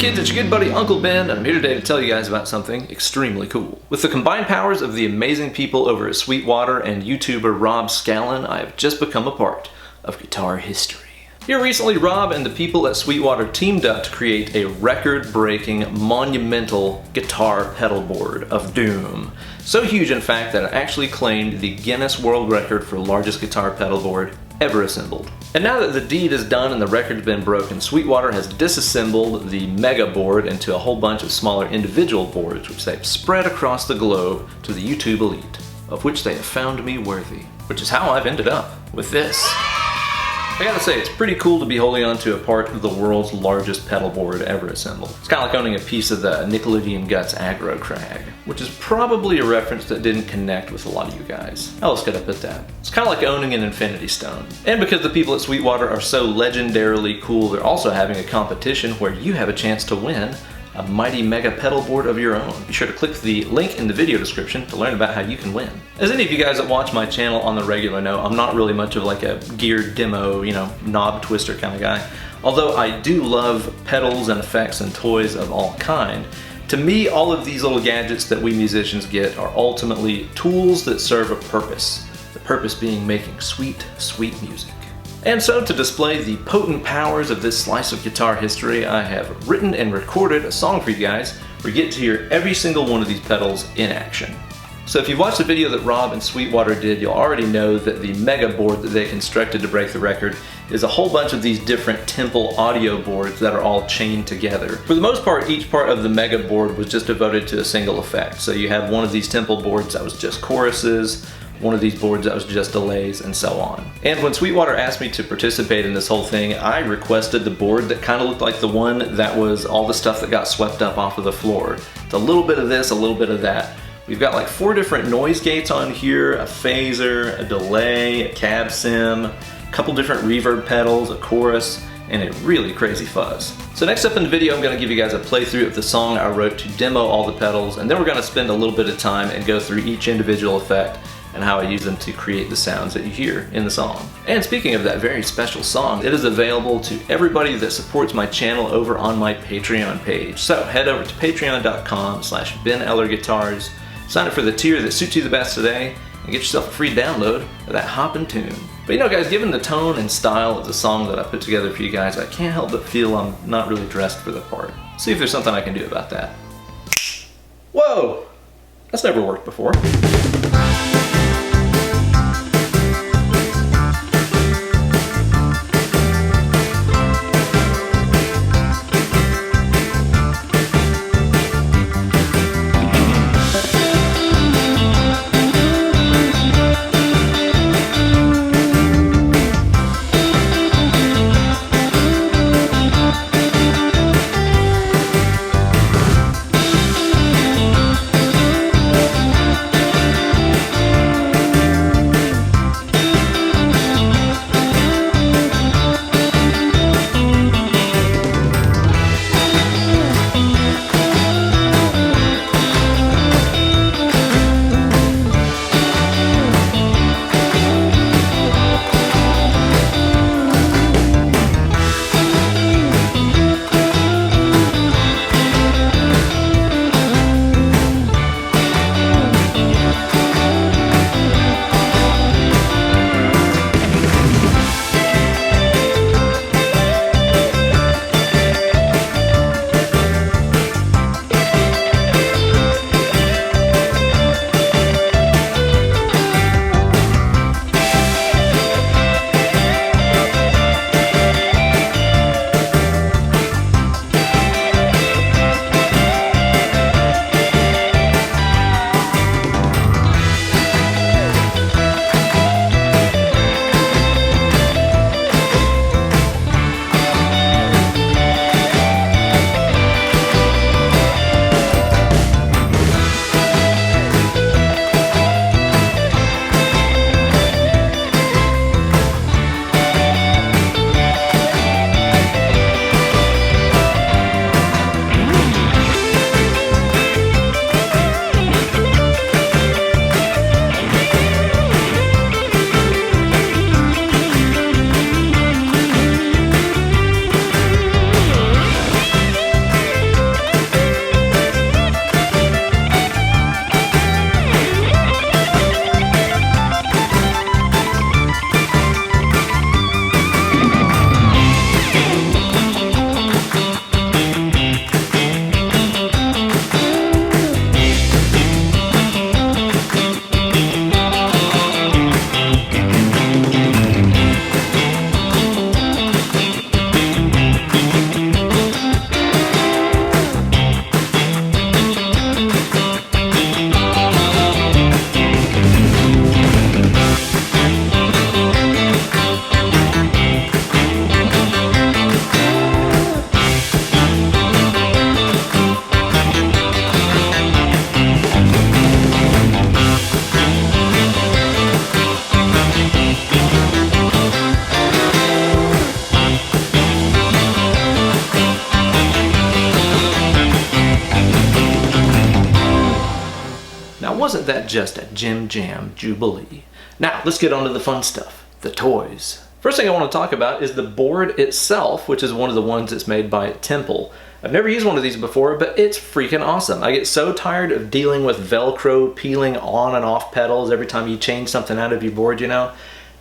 kids, it's your good buddy Uncle Ben, and I'm here today to tell you guys about something extremely cool. With the combined powers of the amazing people over at Sweetwater and YouTuber Rob Scallon, I have just become a part of guitar history. Here recently, Rob and the people at Sweetwater teamed up to create a record-breaking, monumental guitar pedal board of doom. So huge, in fact, that it actually claimed the Guinness World Record for largest guitar pedal board ever assembled. And now that the deed is done and the record's been broken, Sweetwater has disassembled the mega board into a whole bunch of smaller individual boards, which they've spread across the globe to the YouTube elite, of which they have found me worthy. Which is how I've ended up with this. I gotta say, it's pretty cool to be holding on to a part of the world's largest pedal board ever assembled. It's kind of like owning a piece of the Nickelodeon Guts aggro crag, which is probably a reference that didn't connect with a lot of you guys. How else could I put that? It's kind of like owning an Infinity Stone. And because the people at Sweetwater are so legendarily cool, they're also having a competition where you have a chance to win a mighty mega pedal board of your own. Be sure to click the link in the video description to learn about how you can win. As any of you guys that watch my channel on the regular know, I'm not really much of like a gear demo, knob twister kind of guy. Although I do love pedals and effects and toys of all kind, to me all of these little gadgets that we musicians get are ultimately tools that serve a purpose. The purpose being making sweet, sweet music. And so, to display the potent powers of this slice of guitar history, I have written and recorded a song for you guys where you get to hear every single one of these pedals in action. So if you've watched the video that Rob and Sweetwater did, you'll already know that the mega board that they constructed to break the record is a whole bunch of these different temple audio boards that are all chained together. For the most part, each part of the mega board was just devoted to a single effect. So you have one of these temple boards that was just choruses, one of these boards that was just delays, and so on. And when Sweetwater asked me to participate in this whole thing, I requested the board that kind of looked like the one that was all the stuff that got swept up off of the floor. It's a little bit of this, a little bit of that. We've got like 4 different noise gates on here, a phaser, a delay, a cab sim, a couple different reverb pedals, a chorus, and a really crazy fuzz. So next up in the video, I'm gonna give you guys a playthrough of the song I wrote to demo all the pedals, and then we're gonna spend a little bit of time and go through each individual effect and how I use them to create the sounds that you hear in the song. And speaking of that very special song, it is available to everybody that supports my channel over on my Patreon page. So head over to patreon.com/BenEllerGuitars, sign up for the tier that suits you the best today, and get yourself a free download of that hoppin' tune. But guys, given the tone and style of the song that I put together for you guys, I can't help but feel I'm not really dressed for the part. See if there's something I can do about that. Whoa! That's never worked before. wasn't that just a Jim Jam Jubilee? Now, let's get on to the fun stuff, the toys. First thing I want to talk about is the board itself, which is one of the ones that's made by Temple. I've never used one of these before, but it's freaking awesome. I get so tired of dealing with Velcro peeling on and off pedals every time you change something out of your board, you know?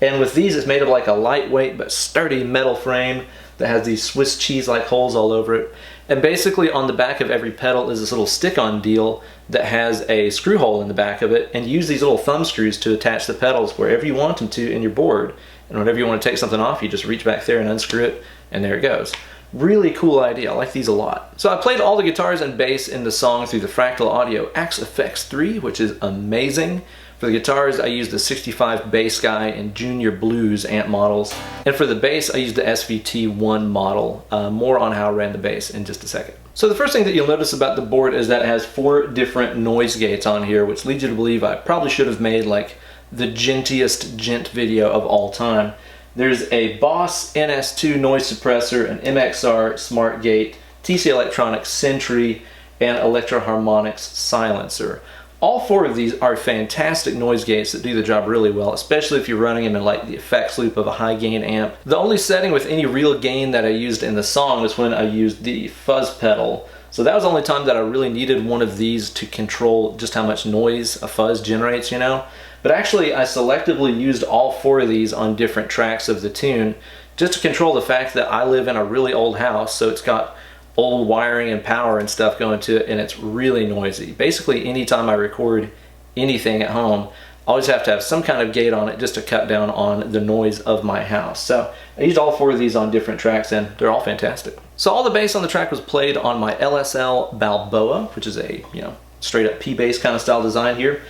And with these, it's made of like a lightweight but sturdy metal frame that has these Swiss cheese-like holes all over it. And basically on the back of every pedal is this little stick-on deal that has a screw hole in the back of it, and you use these little thumb screws to attach the pedals wherever you want them to in your board. And whenever you want to take something off, you just reach back there and unscrew it, and there it goes. Really cool idea. I like these a lot. So I played all the guitars and bass in the song through the Fractal Audio Axe FX 3, which is amazing. For the guitars, I used the 65 Bass Guy and Junior Blues amp models. And for the bass, I used the SVT1 model. More on how I ran the bass in just a second. So the first thing that you'll notice about the board is that it has 4 different noise gates on here, which leads you to believe I probably should have made like the gentiest gent video of all time. There's a Boss NS2 noise suppressor, an MXR Smart Gate, TC Electronics Sentry, and Electro-Harmonix silencer. All 4 of these are fantastic noise gates that do the job really well, especially if you're running them in like the effects loop of a high gain amp. The only setting with any real gain that I used in the song was when I used the fuzz pedal. So that was the only time that I really needed one of these to control just how much noise a fuzz generates, you know? But actually I selectively used all 4 of these on different tracks of the tune just to control the fact that I live in a really old house, so it's got old wiring and power and stuff going to it, and it's really noisy. Basically anytime I record anything at home, I always have to have some kind of gate on it just to cut down on the noise of my house. So I used all 4 of these on different tracks, and they're all fantastic. So all the bass on the track was played on my LSL Balboa, which is a, you know, straight up P-bass kind of style design here.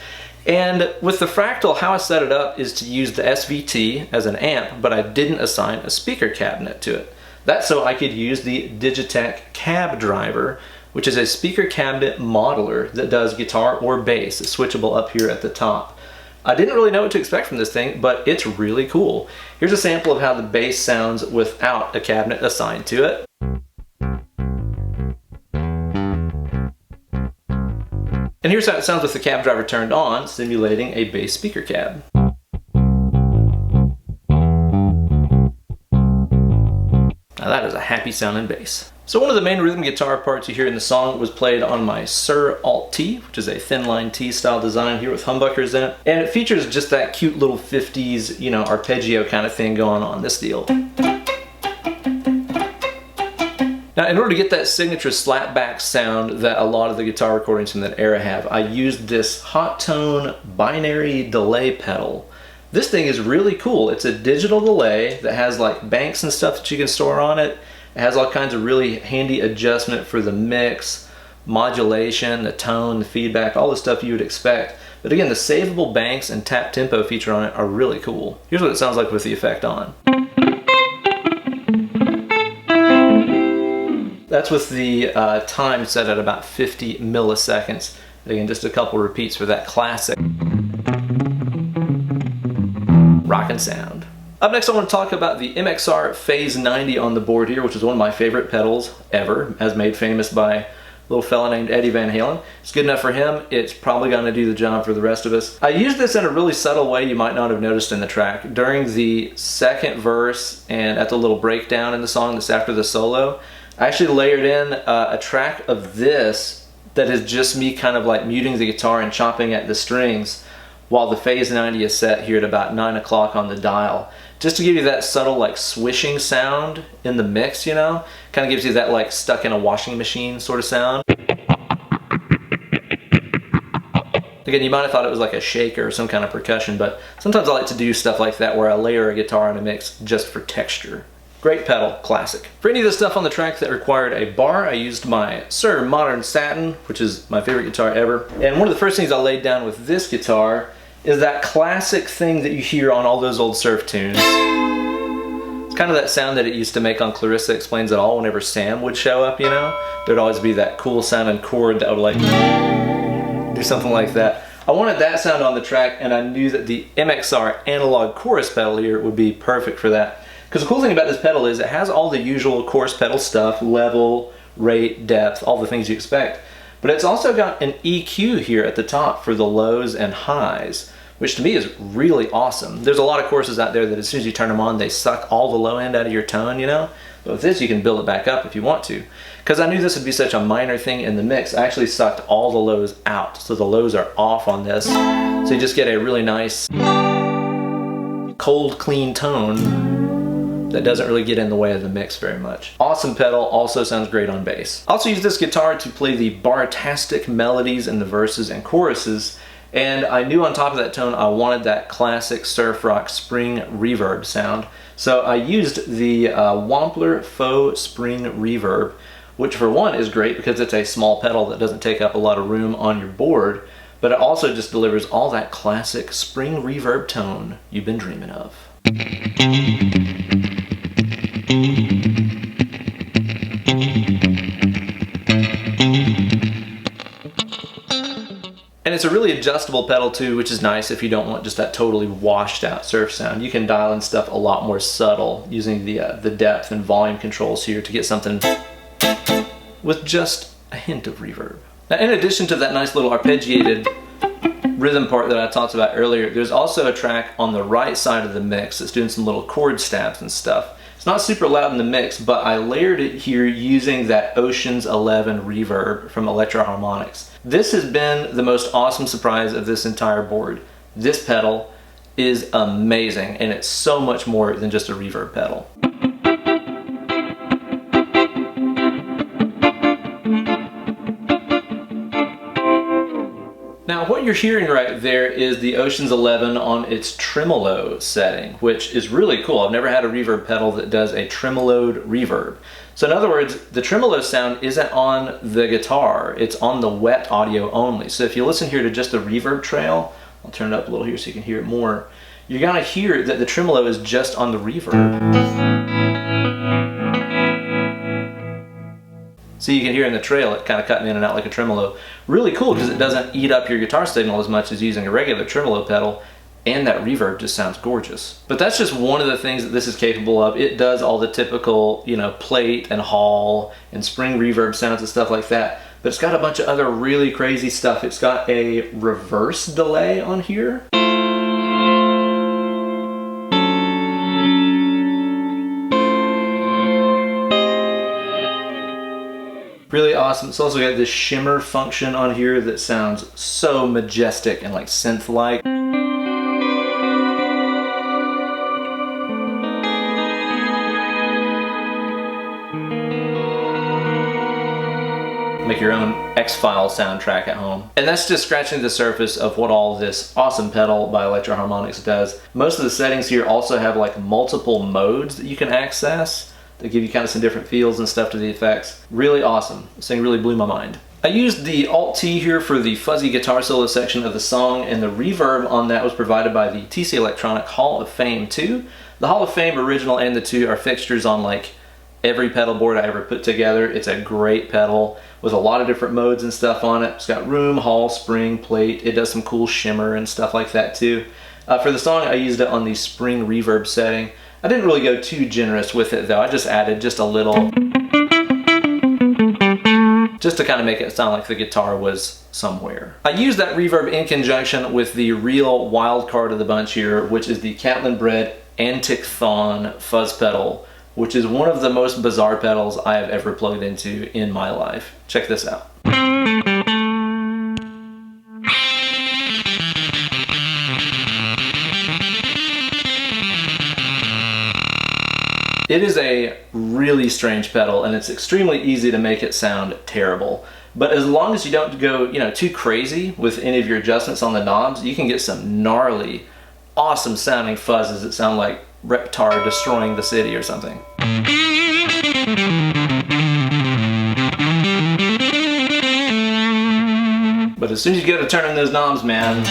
And with the Fractal, how I set it up is to use the SVT as an amp, but I didn't assign a speaker cabinet to it. That's so I could use the Digitech Cab Driver, which is a speaker cabinet modeler that does guitar or bass. It's switchable up here at the top. I didn't really know what to expect from this thing, but it's really cool. Here's a sample of how the bass sounds without a cabinet assigned to it. And here's how it sounds with the cab driver turned on, simulating a bass speaker cab. Now that is a happy sounding bass. So one of the main rhythm guitar parts you hear in the song was played on my Sir Alt T, which is a thin line T style design here with humbuckers in it. And it features just that cute little 50s, you know, arpeggio kind of thing going on this deal. Now, in order to get that signature slapback sound that a lot of the guitar recordings from that era have, I used this Hot Tone binary delay pedal. This thing is really cool. It's a digital delay that has like banks and stuff that you can store on it. It has all kinds of really handy adjustment for the mix, modulation, the tone, the feedback, all the stuff you would expect. But again, the savable banks and tap tempo feature on it are really cool. Here's what it sounds like with the effect on. That's with the time set at about 50 milliseconds. Again, just a couple repeats for that classic rockin' sound. Up next I want to talk about the MXR Phase 90 on the board here, which is one of my favorite pedals ever, as made famous by a little fella named Eddie Van Halen. It's good enough for him, it's probably going to do the job for the rest of us. I used this in a really subtle way you might not have noticed in the track. During the second verse and at the little breakdown in the song that's after the solo, I actually layered in a track of this that is just me kind of like muting the guitar and chopping at the strings while the Phase 90 is set here at about 9 o'clock on the dial. Just to give you that subtle like swishing sound in the mix, you know? Kind of gives you that like stuck in a washing machine sort of sound. Again, you might have thought it was like a shaker or some kind of percussion, but sometimes I like to do stuff like that where I layer a guitar on a mix just for texture. Great pedal, classic. For any of the stuff on the track that required a bar, I used my Sir Modern Satin, which is my favorite guitar ever. And one of the first things I laid down with this guitar is that classic thing that you hear on all those old surf tunes. It's kind of that sound that it used to make on Clarissa Explains It All whenever Sam would show up, you know? There'd always be that cool sounding chord that would like do something like that. I wanted that sound on the track, and I knew that the MXR analog chorus pedal here would be perfect for that. Because the cool thing about this pedal is it has all the usual chorus pedal stuff, level, rate, depth, all the things you expect. But it's also got an EQ here at the top for the lows and highs, which to me is really awesome. There's a lot of courses out there that as soon as you turn them on, they suck all the low end out of your tone, you know? But with this, you can build it back up if you want to. Because I knew this would be such a minor thing in the mix, I actually sucked all the lows out. So the lows are off on this. So you just get a really nice, cold, clean tone that doesn't really get in the way of the mix very much. Awesome pedal, also sounds great on bass. I also use this guitar to play the bar-tastic melodies in the verses and choruses, and I knew on top of that tone I wanted that classic surf rock spring reverb sound. So I used the Wampler Faux Spring Reverb, which for one is great because it's a small pedal that doesn't take up a lot of room on your board, but it also just delivers all that classic spring reverb tone you've been dreaming of. And it's a really adjustable pedal too, which is nice if you don't want just that totally washed out surf sound. You can dial in stuff a lot more subtle using the depth and volume controls here to get something with just a hint of reverb. Now, in addition to that nice little arpeggiated rhythm part that I talked about earlier, there's also a track on the right side of the mix that's doing some little chord stabs and stuff. It's not super loud in the mix, but I layered it here using that Ocean's 11 reverb from Electro-Harmonix. This has been the most awesome surprise of this entire board. This pedal is amazing, and it's so much more than just a reverb pedal. Now what you're hearing right there is the Ocean's 11 on its tremolo setting, which is really cool. I've never had a reverb pedal that does a tremoloed reverb. So in other words, the tremolo sound isn't on the guitar, it's on the wet audio only. So if you listen here to just the reverb trail, I'll turn it up a little here so you can hear it more, you're gonna hear that the tremolo is just on the reverb. So you can hear in the trail it kind of cutting in and out like a tremolo. Really cool because it doesn't eat up your guitar signal as much as using a regular tremolo pedal, and that reverb just sounds gorgeous. But that's just one of the things that this is capable of. It does all the typical, you know, plate and hall and spring reverb sounds and stuff like that, but it's got a bunch of other really crazy stuff. It's got a reverse delay on here. Really awesome. It's also got this shimmer function on here that sounds so majestic and like synth-like. Make your own X-Files soundtrack at home. And that's just scratching the surface of what all this awesome pedal by Electro-Harmonix does. Most of the settings here also have like multiple modes that you can access. They give you kind of some different feels and stuff to the effects. Really awesome. This thing really blew my mind. I used the Alt-T here for the fuzzy guitar solo section of the song, and the reverb on that was provided by the TC Electronic Hall of Fame 2. The Hall of Fame original and the 2 are fixtures on like every pedal board I ever put together. It's a great pedal with a lot of different modes and stuff on it. It's got room, hall, spring, plate. It does some cool shimmer and stuff like that too. For the song, I used it on the spring reverb setting. I didn't really go too generous with it though. I just added just a little, just to kind of make it sound like the guitar was somewhere. I used that reverb in conjunction with the real wild card of the bunch here, which is the Catlin Bred Antic Thon fuzz pedal, which is one of the most bizarre pedals I have ever plugged into in my life. Check this out. It is a really strange pedal, and it's extremely easy to make it sound terrible. But as long as you don't go, you know, too crazy with any of your adjustments on the knobs, you can get some gnarly, awesome sounding fuzzes that sound like Reptar destroying the city or something. But as soon as you go to turning those knobs, man,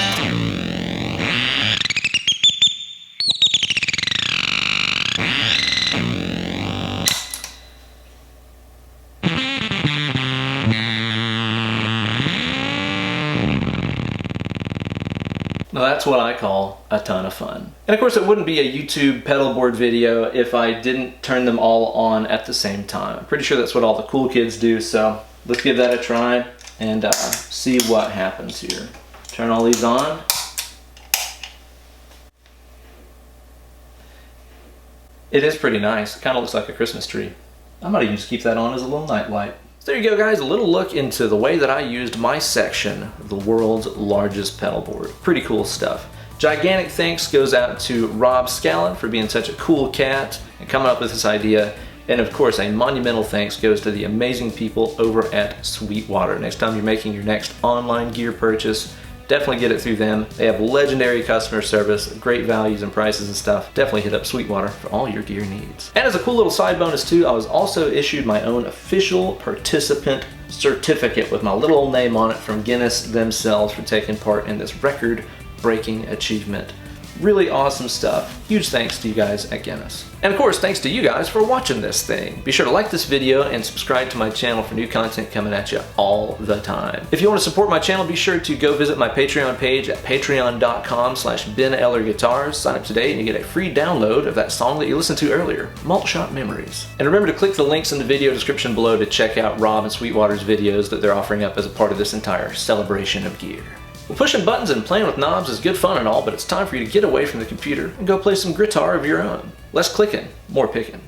now that's what I call a ton of fun. And of course it wouldn't be a YouTube pedal board video if I didn't turn them all on at the same time. I'm pretty sure that's what all the cool kids do, so let's give that a try and see what happens here. Turn all these on. It is pretty nice. It kind of looks like a Christmas tree. I might even just keep that on as a little night light. So there you go, guys, a little look into the way that I used my section of the world's largest pedal board. Pretty cool stuff. Gigantic thanks goes out to Rob Scallon for being such a cool cat and coming up with this idea. And of course, a monumental thanks goes to the amazing people over at Sweetwater. Next time you're making your next online gear purchase, definitely get it through them. They have legendary customer service, great values and prices and stuff. Definitely hit up Sweetwater for all your gear needs. And as a cool little side bonus too, I was also issued my own official participant certificate with my little old name on it from Guinness themselves for taking part in this record-breaking achievement. Really awesome stuff. Huge thanks to you guys at Guinness. And of course, thanks to you guys for watching this thing. Be sure to like this video and subscribe to my channel for new content coming at you all the time. If you want to support my channel, be sure to go visit my Patreon page at patreon.com/BenEllerGuitars. Sign up today and you get a free download of that song that you listened to earlier, Malt Shop Memories. And remember to click the links in the video description below to check out Rob and Sweetwater's videos that they're offering up as a part of this entire celebration of gear. Well, pushing buttons and playing with knobs is good fun and all, but it's time for you to get away from the computer and go play some guitar of your own. Less clicking, more picking.